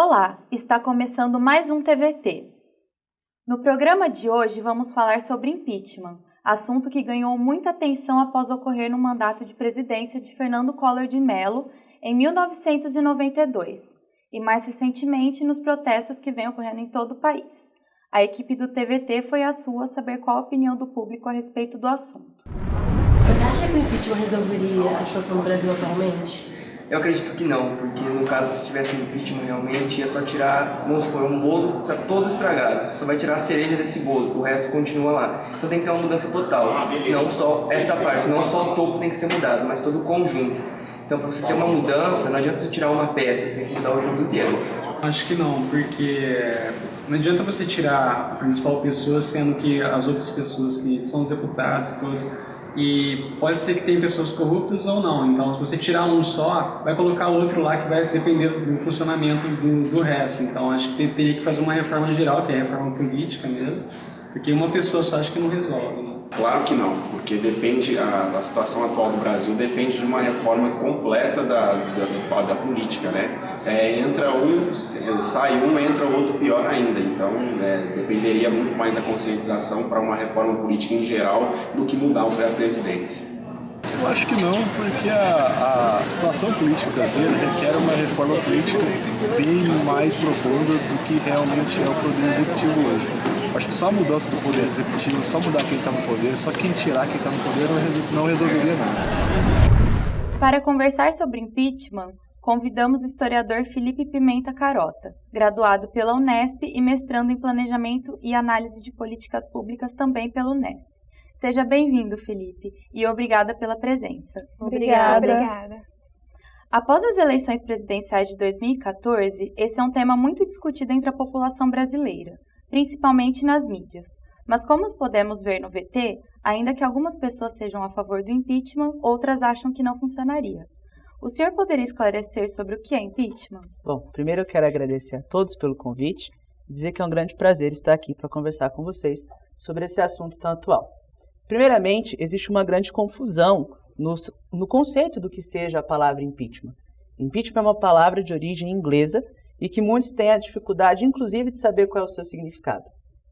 Olá, está começando mais um TVT. No programa de hoje vamos falar sobre impeachment, assunto que ganhou muita atenção após ocorrer no mandato de presidência de Fernando Collor de Mello em 1992 e mais recentemente nos protestos que vêm ocorrendo em todo o país. A equipe do TVT foi à sua saber qual a opinião do público a respeito do assunto. Você acha que o impeachment resolveria a situação do Brasil atualmente? Eu acredito que não, porque no caso, se tivesse um impeachment realmente, ia só tirar, vamos supor, um bolo que está todo estragado. Você só vai tirar a cereja desse bolo, o resto continua lá. Então tem que ter uma mudança total. Não só essa parte, não só o topo tem que ser mudado, mas todo o conjunto. Então, para você ter uma mudança, não adianta você tirar uma peça, você tem que mudar o jogo inteiro. Acho que não, porque não adianta você tirar a principal pessoa, sendo que as outras pessoas que são os deputados todos, e pode ser que tenha pessoas corruptas ou não. Então, se você tirar um só, vai colocar outro lá que vai depender do funcionamento do resto. Então, acho que teria que fazer uma reforma geral, que é a reforma política mesmo, porque uma pessoa só acho que não resolve, né? Claro que não, porque depende, a situação atual do Brasil depende de uma reforma completa da política, né? Entra um, sai um, entra o outro, pior ainda. Então, dependeria muito mais da conscientização para uma reforma política em geral do que mudar uma presidência. Eu acho que não, porque a situação política brasileira requer uma reforma política bem mais profunda do que realmente é o poder executivo hoje. Eu acho que só a mudança do poder executivo, só mudar quem está no poder, só quem tirar quem está no poder não resolveria nada. Para conversar sobre impeachment, convidamos o historiador Felipe Pimenta Carota, graduado pela Unesp e mestrando em Planejamento e Análise de Políticas Públicas também pela Unesp. Seja bem-vindo, Felipe, e obrigada pela presença. Obrigada. Após as eleições presidenciais de 2014, esse é um tema muito discutido entre a população brasileira, principalmente nas mídias. Mas como podemos ver no VT, ainda que algumas pessoas sejam a favor do impeachment, outras acham que não funcionaria. O senhor poderia esclarecer sobre o que é impeachment? Bom, primeiro eu quero agradecer a todos pelo convite e dizer que é um grande prazer estar aqui para conversar com vocês sobre esse assunto tão atual. Primeiramente, existe uma grande confusão no conceito do que seja a palavra impeachment. Impeachment é uma palavra de origem inglesa e que muitos têm a dificuldade, inclusive, de saber qual é o seu significado.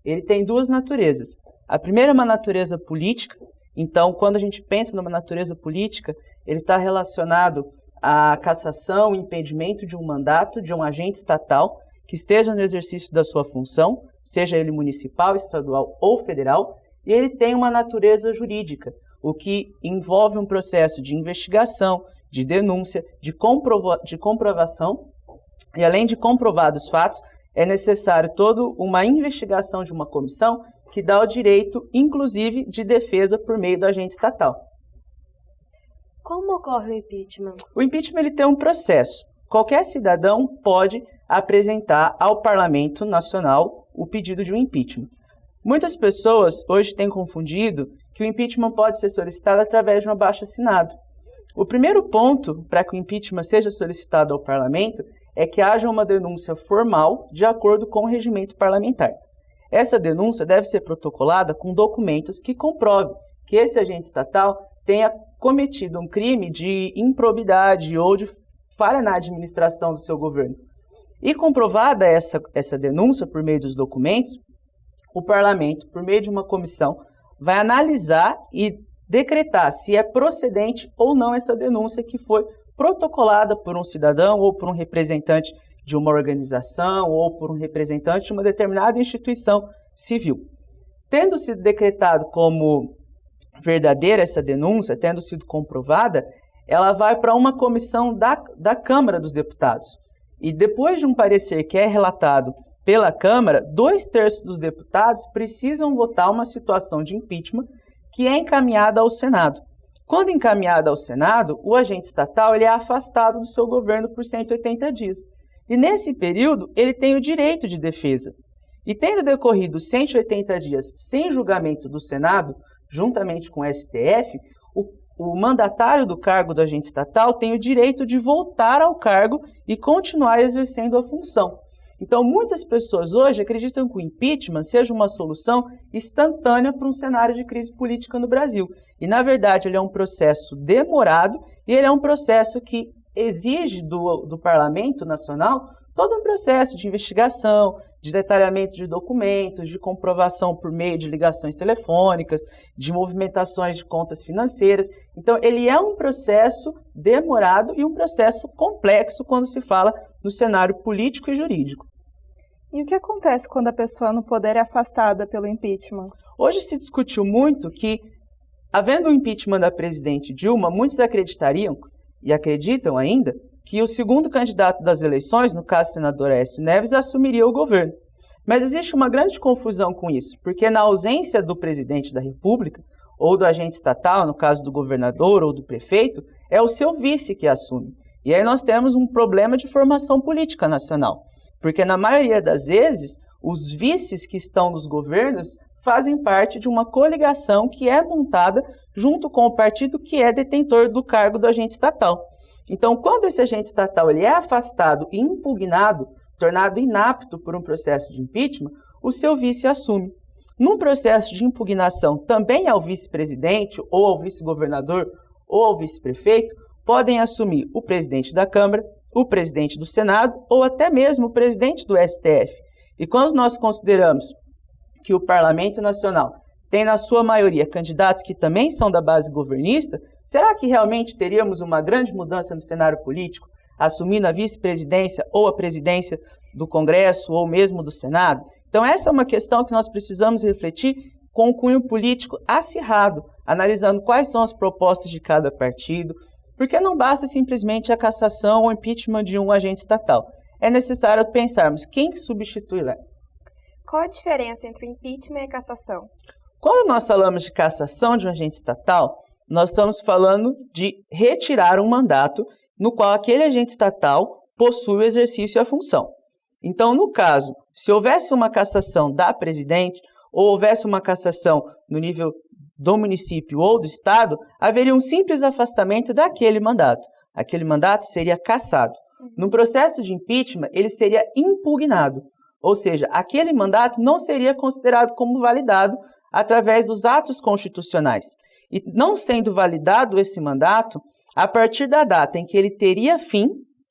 Ele tem duas naturezas. A primeira é uma natureza política. Então, quando a gente pensa numa natureza política, ele está relacionado à cassação e impedimento de um mandato de um agente estatal que esteja no exercício da sua função, seja ele municipal, estadual ou federal, e ele tem uma natureza jurídica, o que envolve um processo de investigação, de denúncia, de comprovação, e além de comprovados os fatos, é necessário toda uma investigação de uma comissão que dá o direito, inclusive, de defesa por meio do agente estatal. Como ocorre o impeachment? O impeachment ele tem um processo. Qualquer cidadão pode apresentar ao Parlamento Nacional o pedido de um impeachment. Muitas pessoas hoje têm confundido que o impeachment pode ser solicitado através de um abaixo-assinado. O primeiro ponto para que o impeachment seja solicitado ao Parlamento é que haja uma denúncia formal de acordo com o regimento parlamentar. Essa denúncia deve ser protocolada com documentos que comprovem que esse agente estatal tenha cometido um crime de improbidade ou de falha na administração do seu governo. E comprovada essa denúncia por meio dos documentos, o Parlamento, por meio de uma comissão, vai analisar e decretar se é procedente ou não essa denúncia que foi protocolada por um cidadão ou por um representante de uma organização ou por um representante de uma determinada instituição civil. Tendo sido decretado como verdadeira essa denúncia, tendo sido comprovada, ela vai para uma comissão da Câmara dos Deputados. E depois de um parecer que é relatado pela Câmara, 2/3 dos deputados precisam votar uma situação de impeachment que é encaminhada ao Senado. Quando encaminhada ao Senado, o agente estatal ele é afastado do seu governo por 180 dias. E nesse período, ele tem o direito de defesa. E tendo decorrido 180 dias sem julgamento do Senado, juntamente com o STF, o mandatário do cargo do agente estatal tem o direito de voltar ao cargo e continuar exercendo a função. Então, muitas pessoas hoje acreditam que o impeachment seja uma solução instantânea para um cenário de crise política no Brasil. E, na verdade, ele é um processo demorado e ele é um processo que exige do Parlamento Nacional todo um processo de investigação, de detalhamento de documentos, de comprovação por meio de ligações telefônicas, de movimentações de contas financeiras. Então, ele é um processo demorado e um processo complexo quando se fala no cenário político e jurídico. E o que acontece quando a pessoa no poder é afastada pelo impeachment? Hoje se discutiu muito que, havendo o impeachment da presidente Dilma, muitos acreditariam, e acreditam ainda, que o segundo candidato das eleições, no caso o senador Aécio Neves, assumiria o governo. Mas existe uma grande confusão com isso, porque na ausência do presidente da República, ou do agente estatal, no caso do governador ou do prefeito, é o seu vice que assume. E aí nós temos um problema de formação política nacional, porque na maioria das vezes, os vices que estão nos governos fazem parte de uma coligação que é montada junto com o partido que é detentor do cargo do agente estatal. Então, quando esse agente estatal ele é afastado e impugnado, tornado inapto por um processo de impeachment, o seu vice assume. Num processo de impugnação também ao vice-presidente, ou ao vice-governador, ou ao vice-prefeito, podem assumir o presidente da Câmara, o presidente do Senado, ou até mesmo o presidente do STF. E quando nós consideramos que o Parlamento Nacional tem na sua maioria candidatos que também são da base governista, será que realmente teríamos uma grande mudança no cenário político, assumindo a vice-presidência ou a presidência do Congresso ou mesmo do Senado? Então essa é uma questão que nós precisamos refletir com um cunho político acirrado, analisando quais são as propostas de cada partido, porque não basta simplesmente a cassação ou impeachment de um agente estatal. É necessário pensarmos quem substitui lá. Qual a diferença entre o impeachment e a cassação? Quando nós falamos de cassação de um agente estatal, nós estamos falando de retirar um mandato no qual aquele agente estatal possui o exercício e a função. Então, no caso, se houvesse uma cassação da presidente ou houvesse uma cassação no nível do município ou do estado, haveria um simples afastamento daquele mandato. Aquele mandato seria cassado. No processo de impeachment, ele seria impugnado. Ou seja, aquele mandato não seria considerado como validado através dos atos constitucionais. E não sendo validado esse mandato, a partir da data em que ele teria fim,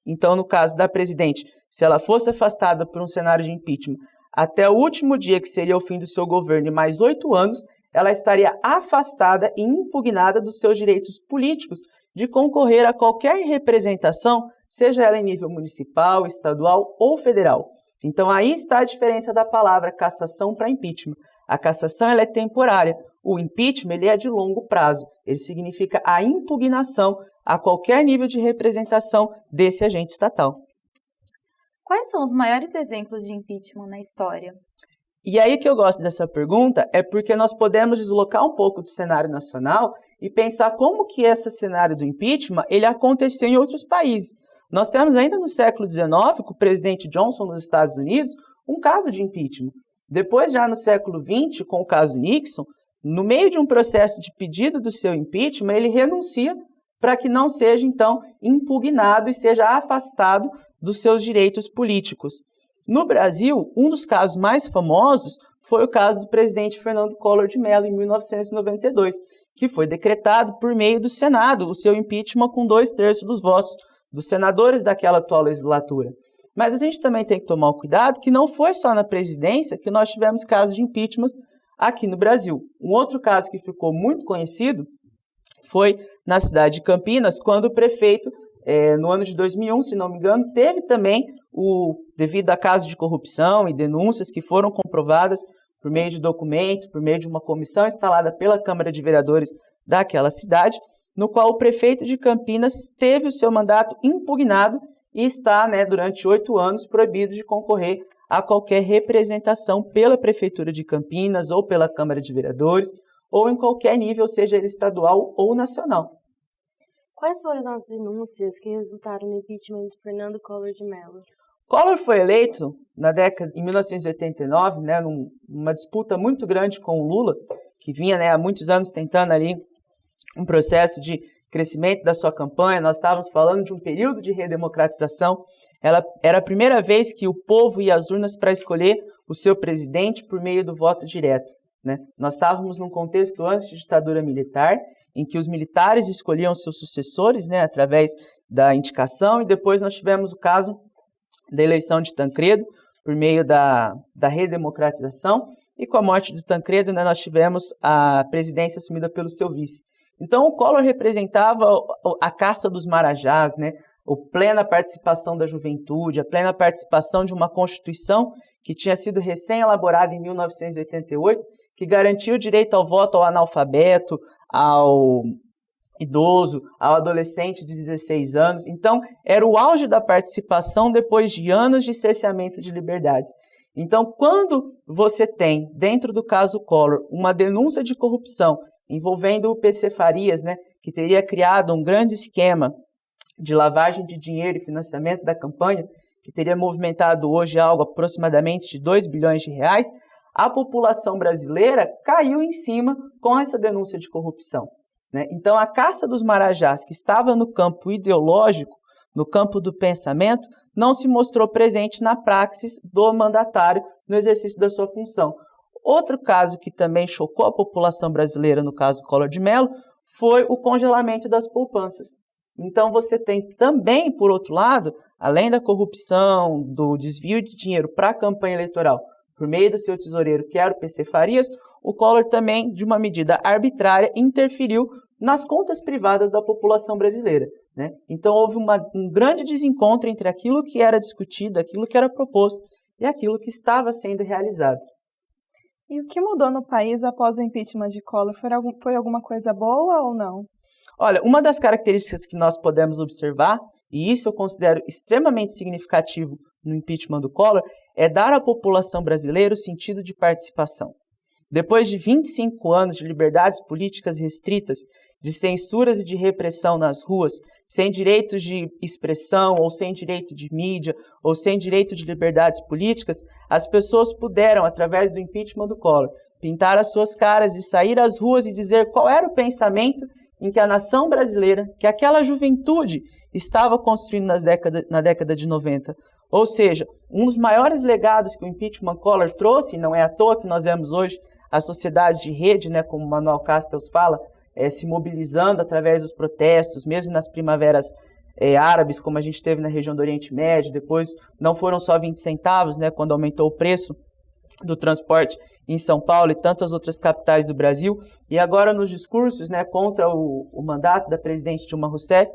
então no caso da presidente, se ela fosse afastada por um cenário de impeachment, até o último dia que seria o fim do seu governo e mais 8 anos, ela estaria afastada e impugnada dos seus direitos políticos de concorrer a qualquer representação, seja ela em nível municipal, estadual ou federal. Então aí está a diferença da palavra cassação para impeachment. A cassação ela é temporária, o impeachment ele é de longo prazo, ele significa a impugnação a qualquer nível de representação desse agente estatal. Quais são os maiores exemplos de impeachment na história? E aí que eu gosto dessa pergunta é porque nós podemos deslocar um pouco do cenário nacional e pensar como que esse cenário do impeachment ele aconteceu em outros países. Nós temos ainda no século XIX, com o presidente Johnson nos Estados Unidos, um caso de impeachment. Depois, já no século XX, com o caso Nixon, no meio de um processo de pedido do seu impeachment, ele renuncia para que não seja, então, impugnado e seja afastado dos seus direitos políticos. No Brasil, um dos casos mais famosos foi o caso do presidente Fernando Collor de Mello, em 1992, que foi decretado por meio do Senado o seu impeachment com 2/3 dos votos dos senadores daquela atual legislatura. Mas a gente também tem que tomar o cuidado que não foi só na presidência que nós tivemos casos de impeachment aqui no Brasil. Um outro caso que ficou muito conhecido foi na cidade de Campinas, quando o prefeito, no ano de 2001, se não me engano, teve também, devido a casos de corrupção e denúncias que foram comprovadas por meio de documentos, por meio de uma comissão instalada pela Câmara de Vereadores daquela cidade, no qual o prefeito de Campinas teve o seu mandato impugnado e está, durante 8 anos, proibido de concorrer a qualquer representação pela Prefeitura de Campinas ou pela Câmara de Vereadores, ou em qualquer nível, seja ele estadual ou nacional. Quais foram as denúncias que resultaram no impeachment de Fernando Collor de Mello? Collor foi eleito em 1989, numa disputa muito grande com o Lula, que vinha há muitos anos tentando ali um processo de crescimento da sua campanha. Nós estávamos falando de um período de redemocratização. Era a primeira vez que o povo ia às urnas para escolher o seu presidente por meio do voto direto. Nós estávamos num contexto antes de ditadura militar, em que os militares escolhiam seus sucessores através da indicação, e depois nós tivemos o caso da eleição de Tancredo, por meio da redemocratização, e com a morte de Tancredo, né, nós tivemos a presidência assumida pelo seu vice. Então, o Collor representava a caça dos marajás, né, a plena participação da juventude, a plena participação de uma Constituição que tinha sido recém-elaborada em 1988, que garantia o direito ao voto ao analfabeto, ao idoso, ao adolescente de 16 anos. Então, era o auge da participação depois de anos de cerceamento de liberdades. Então, quando você tem, dentro do caso Collor, uma denúncia de corrupção envolvendo o PC Farias, né, que teria criado um grande esquema de lavagem de dinheiro e financiamento da campanha, que teria movimentado hoje algo aproximadamente de 2 bilhões de reais, a população brasileira caiu em cima com essa denúncia de corrupção, né? Então, a caça dos marajás, que estava no campo ideológico, no campo do pensamento, não se mostrou presente na praxis do mandatário no exercício da sua função. Outro caso que também chocou a população brasileira, no caso Collor de Mello, foi o congelamento das poupanças. Então, você tem também, por outro lado, além da corrupção, do desvio de dinheiro para a campanha eleitoral, por meio do seu tesoureiro, que era o PC Farias, o Collor também, de uma medida arbitrária, interferiu nas contas privadas da população brasileira, né? Então, houve um grande desencontro entre aquilo que era discutido, aquilo que era proposto e aquilo que estava sendo realizado. E o que mudou no país após o impeachment de Collor? Foi alguma coisa boa ou não? Olha, uma das características que nós podemos observar, e isso eu considero extremamente significativo no impeachment do Collor, é dar à população brasileira o sentido de participação. Depois de 25 anos de liberdades políticas restritas, de censuras e de repressão nas ruas, sem direitos de expressão, ou sem direito de mídia, ou sem direito de liberdades políticas, as pessoas puderam, através do impeachment do Collor, pintar as suas caras e sair às ruas e dizer qual era o pensamento em que a nação brasileira, que aquela juventude estava construindo na década de 90. Ou seja, um dos maiores legados que o impeachment Collor trouxe, e não é à toa que nós vemos hoje as sociedades de rede, né, como o Manuel Castells fala, se mobilizando através dos protestos, mesmo nas primaveras árabes, como a gente teve na região do Oriente Médio. Depois não foram só 20 centavos, né, quando aumentou o preço do transporte em São Paulo e tantas outras capitais do Brasil. E agora nos discursos, né, contra o mandato da presidente Dilma Rousseff,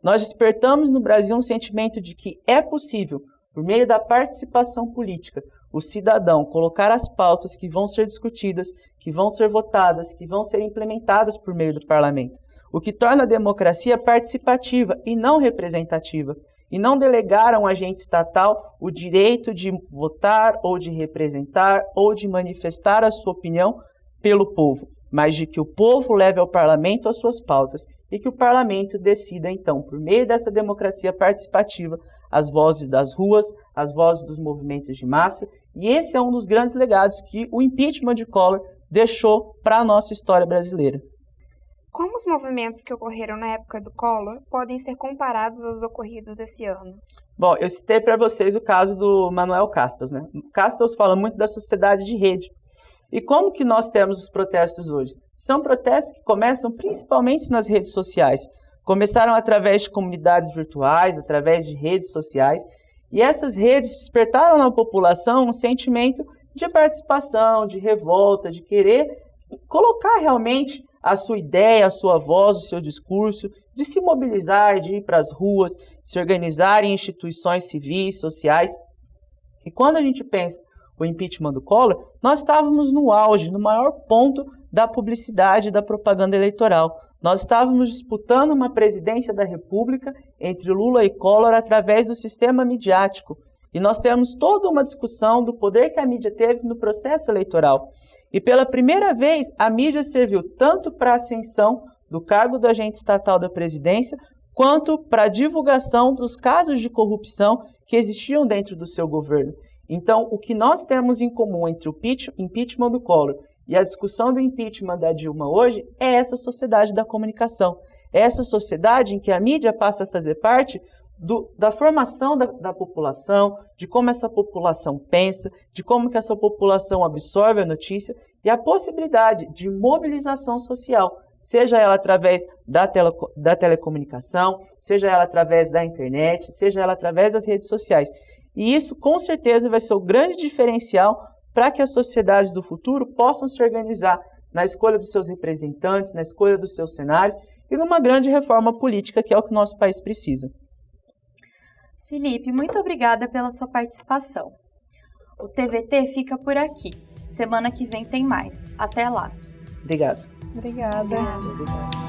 nós despertamos no Brasil um sentimento de que é possível, por meio da participação política, o cidadão colocar as pautas que vão ser discutidas, que vão ser votadas, que vão ser implementadas por meio do parlamento. O que torna a democracia participativa e não representativa. E não delegar a um agente estatal o direito de votar ou de representar ou de manifestar a sua opinião pelo povo, mas de que o povo leve ao parlamento as suas pautas e que o parlamento decida, então, por meio dessa democracia participativa, as vozes das ruas, as vozes dos movimentos de massa. E esse é um dos grandes legados que o impeachment de Collor deixou para a nossa história brasileira. Como os movimentos que ocorreram na época do Collor podem ser comparados aos ocorridos esse ano? Bom, eu citei para vocês o caso do Manuel Castells, né? Castells fala muito da sociedade de rede. E como que nós temos os protestos hoje? São protestos que começam principalmente nas redes sociais. Começaram através de comunidades virtuais, através de redes sociais, e essas redes despertaram na população um sentimento de participação, de revolta, de querer colocar realmente a sua ideia, a sua voz, o seu discurso, de se mobilizar, de ir para as ruas, de se organizar em instituições civis, sociais. E quando a gente pensa o impeachment do Collor, nós estávamos no auge, no maior ponto da publicidade e da propaganda eleitoral. Nós estávamos disputando uma presidência da República entre Lula e Collor através do sistema midiático. E nós temos toda uma discussão do poder que a mídia teve no processo eleitoral. E pela primeira vez, a mídia serviu tanto para a ascensão do cargo do agente estatal da presidência, quanto para a divulgação dos casos de corrupção que existiam dentro do seu governo. Então, o que nós temos em comum entre o impeachment do Collor e a discussão do impeachment da Dilma hoje é essa sociedade da comunicação. É essa sociedade em que a mídia passa a fazer parte da formação da população, de como essa população pensa, de como que essa população absorve a notícia e a possibilidade de mobilização social, seja ela através da telecomunicação, seja ela através da internet, seja ela através das redes sociais. E isso, com certeza, vai ser o grande diferencial para que as sociedades do futuro possam se organizar na escolha dos seus representantes, na escolha dos seus cenários e numa grande reforma política, que é o que o nosso país precisa. Felipe, muito obrigada pela sua participação. O TVT fica por aqui. Semana que vem tem mais. Até lá. Obrigado. Obrigada. Obrigada.